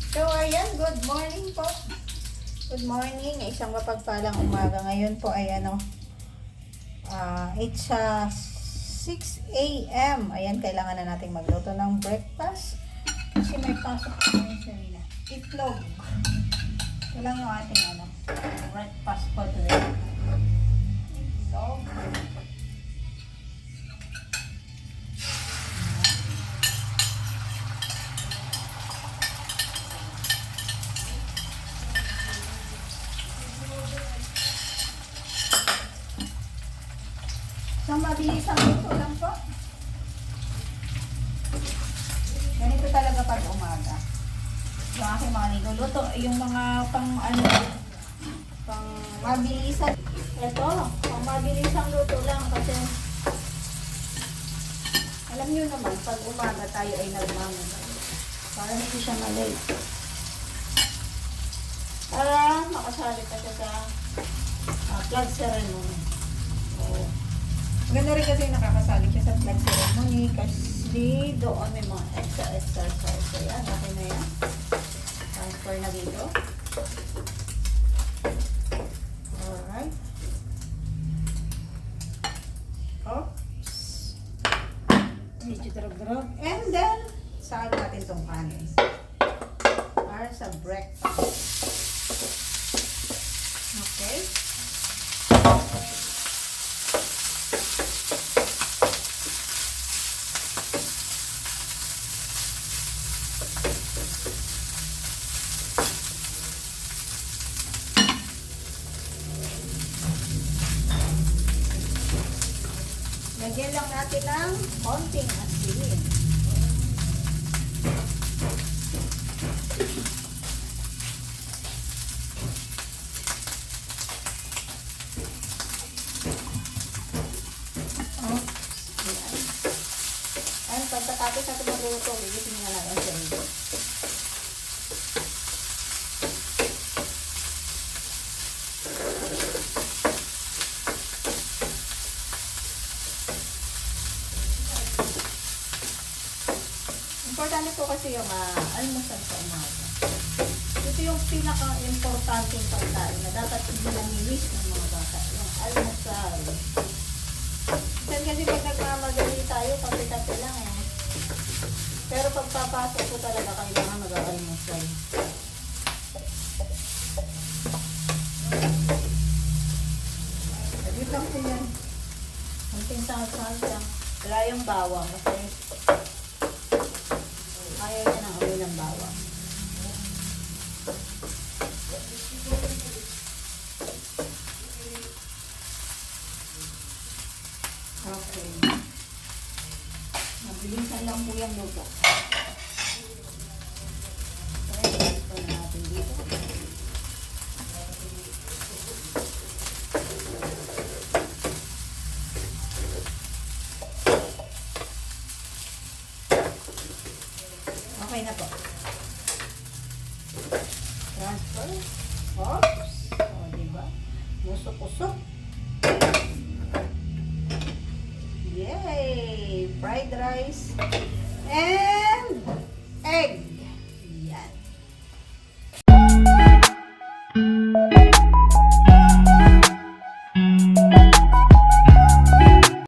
So, ayan, good morning po. Good morning, isang mapagpalang umaga. Ngayon po ay it's 6 a.m. Ayan, kailangan na nating magluto ng breakfast. Kasi may pasok ko ngayon sa Rina. Itlog. Ito lang yung ating breakfast for today. Itlog. So, mabilis ang luto lang po. Ganito talaga pag umaga. Yung aking mga niluluto, yung mga pang mabilisan. Ito, pang mabilisang luto lang kasi alam nyo naman, pag umaga tayo ay nagmamagay. Para hindi siya malate. Para makasali pa siya sa flag ceremony. So, ganda rin kasi nakakasali siya sa flag ceremony kasi doon may mga extra exercise. So yan, okay na yan. Transfer na dito. Alright. Oops. Medyo drag-drag. And then, saan natin itong kanin? Para sa breakfast. Okay. Lagyan lang natin ng konting asin. Ayan, pagkatapos natin magluto, ligitin nga natin sa ito. Importante po kasi yung almusal sa umaga. Ito yung pinaka-importante pagkain na dapat hindi nami-miss ng mga bata. Yung almusal. Kasi pag nagmamadali tayo, kape-kape lang eh. Pero pagpapasok ko talaga kailangan mag-almusal. Agit lang po yan. Kunting sahal-sahal lang. Wala yung bawang kasi ayaw niya ng amoy ng bawang. Okay. Mabilisan lang po yung luto. Okay, ito na natin dito. Okay na po. Transfer. Oops. O, diba? Musok-usok. Yay! Fried rice and egg.